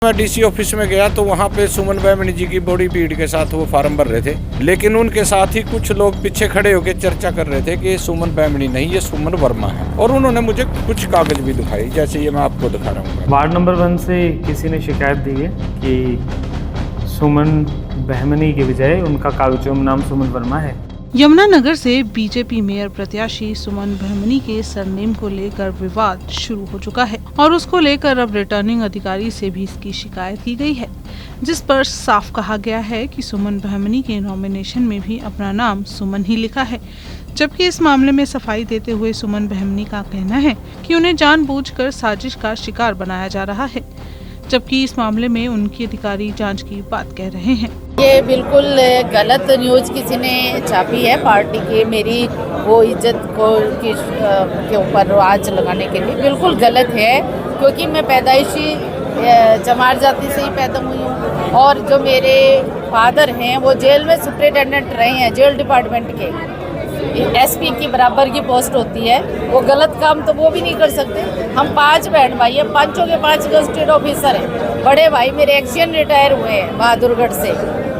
मैं DC office में गया तो वहाँ पे सुमन बैमनी जी की बड़ी भीड़ के साथ वो फार्म भर रहे थे, लेकिन उनके साथ ही कुछ लोग पीछे खड़े होकर चर्चा कर रहे थे कि ये सुमन बैमनी नहीं, ये सुमन वर्मा है। और उन्होंने मुझे कुछ कागज भी दिखाई, जैसे ये मैं आपको दिखा रहा हूँ। वार्ड नंबर 1 से किसी ने शिकायत दी है कि सुमन बैमनी के बजाय उनका कागजों में नाम सुमन वर्मा है। यमुनानगर से बीजेपी मेयर प्रत्याशी सुमन बैमनी के सरनेम को लेकर विवाद शुरू हो चुका है और उसको लेकर अब रिटर्निंग अधिकारी से भी इसकी शिकायत की गई है, जिस पर साफ कहा गया है कि सुमन बैमनी के नॉमिनेशन में भी अपना नाम सुमन ही लिखा है। जबकि इस मामले में सफाई देते हुए सुमन बैमनी का कहना है कि उन्हें जानबूझकर साजिश का शिकार बनाया जा रहा है, जबकि इस मामले में उनकी अधिकारी जांच की बात कह रहे हैं। ये बिल्कुल गलत न्यूज़ किसी ने छापी है पार्टी की, मेरी वो इज्जत को के ऊपर आंच लगाने के लिए। बिल्कुल गलत है, क्योंकि मैं पैदाइशी चमार जाति से ही पैदा हुई हूँ और जो मेरे फादर हैं वो जेल में सुपरिटेंडेंट रहे हैं, जेल डिपार्टमेंट के। एसपी की बराबर की पोस्ट होती है, वो गलत काम तो वो भी नहीं कर सकते। हम 5 बहन भाई हैं, पांचों के 5 गजेटेड ऑफिसर हैं। बड़े भाई मेरे एक्शन रिटायर हुए हैं बहादुरगढ़ से।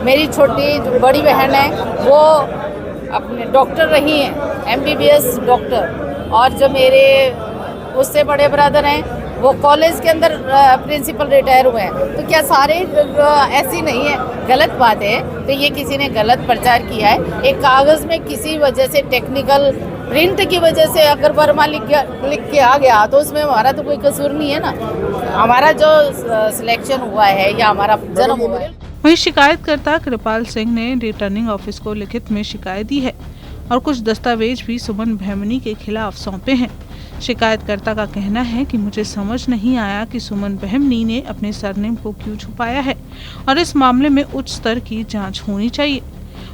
मेरी छोटी बड़ी बहन है वो अपने डॉक्टर रही हैं, MBBS डॉक्टर। और जो मेरे उससे बड़े ब्रदर हैं वो कॉलेज के अंदर प्रिंसिपल रिटायर हुए हैं। तो क्या सारे ऐसी नहीं है? गलत बात है। तो ये किसी ने गलत प्रचार किया है। एक कागज़ में किसी वजह से टेक्निकल प्रिंट की वजह से अगर वर्मा लिख के आ गया तो उसमें हमारा तो कोई कसूर नहीं है ना। हमारा जो सिलेक्शन हुआ है या हमारा जन्म हुआ है। वहीं शिकायतकर्ता कृपाल सिंह ने रिटर्निंग ऑफिस को लिखित में शिकायत दी है और कुछ दस्तावेज भी सुमन बैमनी के खिलाफ सौंपे हैं। शिकायतकर्ता का कहना है कि मुझे समझ नहीं आया कि सुमन बैमनी ने अपने सरनेम को क्यों छुपाया है और इस मामले में उच्च स्तर की जांच होनी चाहिए।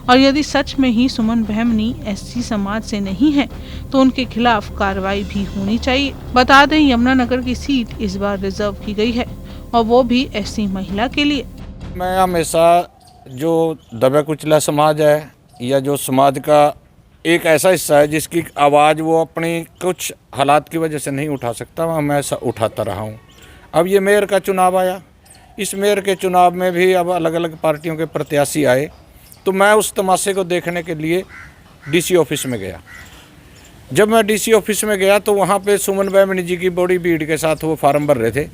और यदि सच में ही सुमन बैमनी SC समाज से नहीं है तो उनके खिलाफ कार्रवाई भी होनी चाहिए। बता दें, यमुनानगर की सीट इस बार रिजर्व की गई है और वो भी SC महिला के लिए। मैं हमेशा जो दबा कुचला समाज है या जो समाज का एक ऐसा हिस्सा है जिसकी आवाज़ वो अपनी कुछ हालात की वजह से नहीं उठा सकता, मैं हमेशा उठाता रहा हूँ। अब ये मेयर का चुनाव आया, इस मेयर के चुनाव में भी अब अलग अलग पार्टियों के प्रत्याशी आए, तो मैं उस तमाशे को देखने के लिए DC ऑफिस में गया। जब मैं DC ऑफिस में गया तो वहाँ पे सुमन बैमनी जी की बड़ी भीड़ के साथ वो फार्म भर रहे थे,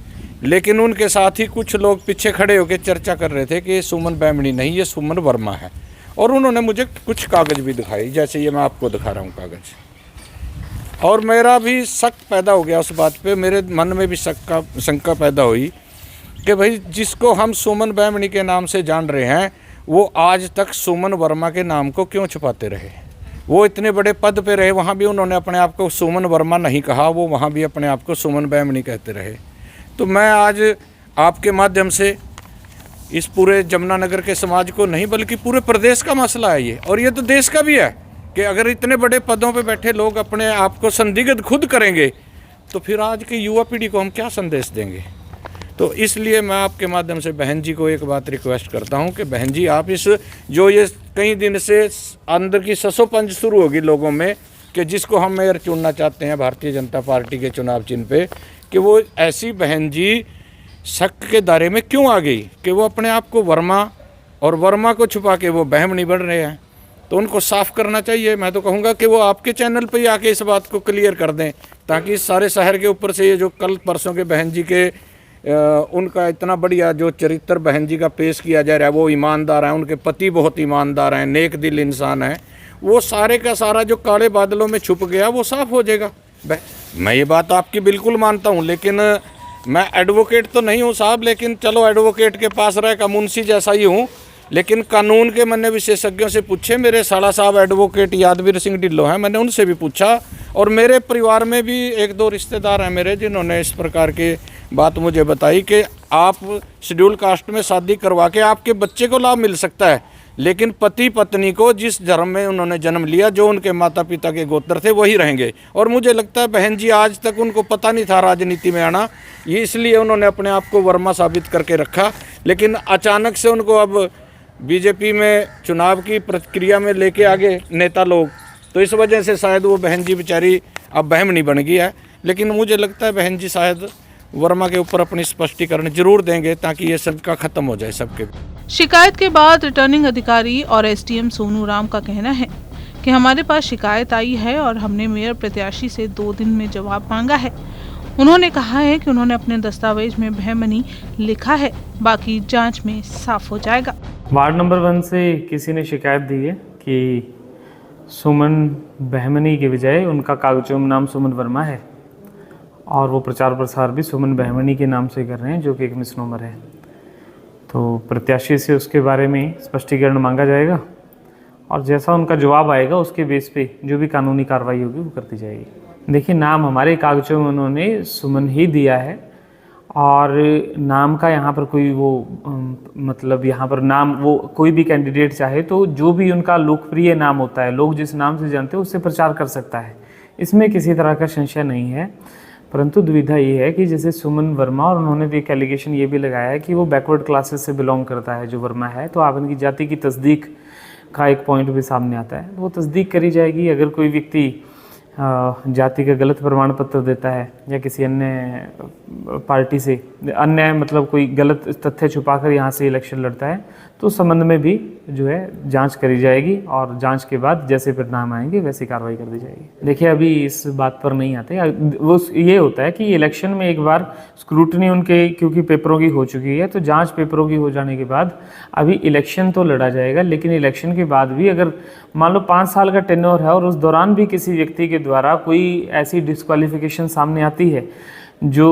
लेकिन उनके साथ ही कुछ लोग पीछे खड़े होकर चर्चा कर रहे थे कि ये सुमन बैमनी नहीं, ये सुमन वर्मा है। और उन्होंने मुझे कुछ कागज भी दिखाई, जैसे ये मैं आपको दिखा रहा हूँ कागज। और मेरा भी शक पैदा हो गया उस बात पे, मेरे मन में भी शंका पैदा हुई कि भाई जिसको हम सुमन बैमनी के नाम से जान रहे हैं वो आज तक सुमन वर्मा के नाम को क्यों छुपाते रहे। वो इतने बड़े पद पे रहे, वहाँ भी उन्होंने अपने आप को सुमन वर्मा नहीं कहा, वो वहाँ भी अपने आप को सुमन बैमनी कहते रहे। तो मैं आज आपके माध्यम से इस पूरे यमुनानगर के समाज को नहीं बल्कि पूरे प्रदेश का मसला है ये, और ये तो देश का भी है कि अगर इतने बड़े पदों पे बैठे लोग अपने आप को संदिग्ध खुद करेंगे तो फिर आज की युवा पीढ़ी को हम क्या संदेश देंगे। तो इसलिए मैं आपके माध्यम से बहन जी को एक बात रिक्वेस्ट करता हूं कि बहन जी आप इस जो ये कई दिन से अंदर की ससोपंज शुरू होगी लोगों में कि जिसको हम मेयर चुनना चाहते हैं भारतीय जनता पार्टी के चुनाव चिन्ह पे, कि वो ऐसी बहन जी शक के दायरे में क्यों आ गई कि वो अपने आप को वर्मा और वर्मा को छुपा के वो बैमनी बन रहे हैं। तो उनको साफ करना चाहिए। मैं तो कहूँगा कि वो आपके चैनल पे ही आके इस बात को क्लियर कर दें, ताकि सारे शहर के ऊपर से ये जो कल परसों के बहन जी के उनका इतना बढ़िया जो चरित्र बहन जी का पेश किया जा रहा है, वो ईमानदार है, उनके पति बहुत ईमानदार हैं, नेक दिल इंसान है, वो सारे का सारा जो काले बादलों में छुप गया वो साफ हो जाएगा। मैं ये बात आपकी बिल्कुल मानता हूँ, लेकिन मैं एडवोकेट तो नहीं हूँ साहब, लेकिन चलो एडवोकेट के पास रह का मुंशी जैसा ही हूँ, लेकिन कानून के मैंने विशेषज्ञों से पूछे। मेरे साला साहब एडवोकेट यादवीर सिंह ढिल्लो हैं, मैंने उनसे भी पूछा, और मेरे परिवार में भी 1-2 रिश्तेदार हैं मेरे जिन्होंने इस प्रकार के बात मुझे बताई कि आप शेड्यूल कास्ट में शादी करवा के आपके बच्चे को लाभ मिल सकता है, लेकिन पति पत्नी को जिस धर्म में उन्होंने जन्म लिया, जो उनके माता पिता के गोत्र थे, वही रहेंगे। और मुझे लगता है बहन जी आज तक उनको पता नहीं था राजनीति में आना, ये इसलिए उन्होंने अपने आप को वर्मा साबित करके रखा। लेकिन अचानक से उनको अब बीजेपी में चुनाव की प्रक्रिया में लेके आगे नेता लोग, तो इस वजह से शायद वो बहन जी बेचारी अब बैमनी बन गई है। लेकिन मुझे लगता है बहन जी शायद वर्मा के ऊपर अपनी स्पष्टीकरण जरूर देंगे ताकि ये सबका खत्म हो जाए सबके। शिकायत के बाद रिटर्निंग अधिकारी और एसडीएम सोनू राम का कहना है कि हमारे पास शिकायत आई है और हमने मेयर प्रत्याशी से 2 दिन में जवाब मांगा है। उन्होंने कहा है कि उन्होंने अपने दस्तावेज में बहमनी लिखा है, बाकी जांच में साफ हो जाएगा। वार्ड नंबर 1 से किसी ने शिकायत दी है कि सुमन बहमनी के बजाय उनका कागजों नाम सुमन वर्मा है और वो प्रचार प्रसार भी सुमन बहमनी के नाम से कर रहे हैं, जो कि एक मिसनोमर है। तो प्रत्याशी से उसके बारे में स्पष्टीकरण मांगा जाएगा और जैसा उनका जवाब आएगा उसके बेस पे जो भी कानूनी कार्रवाई होगी वो कर दी जाएगी। देखिए, नाम हमारे कागजों में उन्होंने सुमन ही दिया है और नाम का यहाँ पर कोई वो मतलब यहाँ पर नाम वो कोई भी कैंडिडेट चाहे तो जो भी उनका लोकप्रिय नाम होता है, लोग जिस नाम से जानते हैं उससे प्रचार कर सकता है। इसमें किसी तरह का संशय नहीं है, परंतु दुविधा ये है कि जैसे सुमन वर्मा, और उन्होंने एक एलिगेशन ये भी लगाया है कि वो बैकवर्ड क्लासेस से बिलोंग करता है जो वर्मा है, तो आप इनकी जाति की तस्दीक का एक पॉइंट भी सामने आता है। वो तस्दीक करी जाएगी। अगर कोई व्यक्ति जाति का गलत प्रमाण पत्र देता है या किसी अन्य पार्टी से अन्य मतलब कोई गलत तथ्य छुपाकर यहाँ से इलेक्शन लड़ता है, तो उस संबंध में भी जो है जांच करी जाएगी और जांच के बाद जैसे परिणाम आएंगे वैसी कार्रवाई कर दी जाएगी। देखिए, अभी इस बात पर नहीं आते। वो ये होता है कि इलेक्शन में एक बार स्क्रूटनी उनके क्योंकि पेपरों की हो चुकी है, तो जांच पेपरों की हो जाने के बाद अभी इलेक्शन तो लड़ा जाएगा, लेकिन इलेक्शन के बाद भी अगर मान लो 5 साल का टेन्योर है और उस दौरान भी किसी व्यक्ति के द्वारा कोई ऐसी डिस्क्वालिफिकेशन सामने आती है जो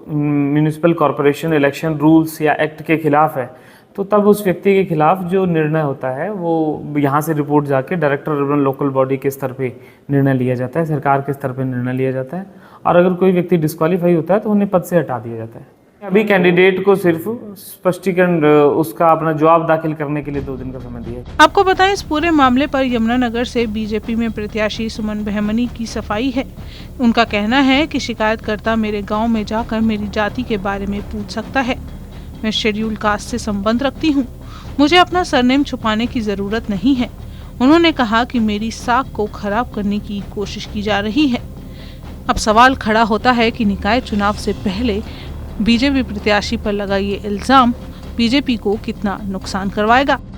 म्यूनिसिपल कॉरपोरेशन इलेक्शन रूल्स या एक्ट के खिलाफ है, तो तब उस व्यक्ति के खिलाफ जो निर्णय होता है वो यहाँ से रिपोर्ट जाके डायरेक्टर अर्बन लोकल बॉडी के स्तर पे निर्णय लिया जाता है, सरकार के स्तर पे निर्णय लिया जाता है, और अगर कोई व्यक्ति डिस्क्वालीफाई होता है तो उन्हें पद से हटा दिया जाता है। अभी कैंडिडेट को सिर्फ स्पष्टीकरण उसका अपना जवाब दाखिल करने के लिए 2 दिन का समय दिया है। आपको बताएं, इस पूरे मामले पर यमुनानगर से बीजेपी में प्रत्याशी सुमन बहमनी की सफाई है। उनका कहना है कि शिकायतकर्ता मेरे गांव में जाकर मेरी जाति के बारे में पूछ सकता है। मैं शेड्यूल कास्ट से संबंध रखती हूं, मुझे अपना सरनेम छुपाने की जरूरत नहीं है। उन्होंने कहा कि मेरी साख को खराब करने की कोशिश की जा रही है। अब सवाल खड़ा होता है कि निकाय चुनाव से पहले बीजेपी प्रत्याशी पर लगा ये इल्जाम बीजेपी को कितना नुकसान करवाएगा।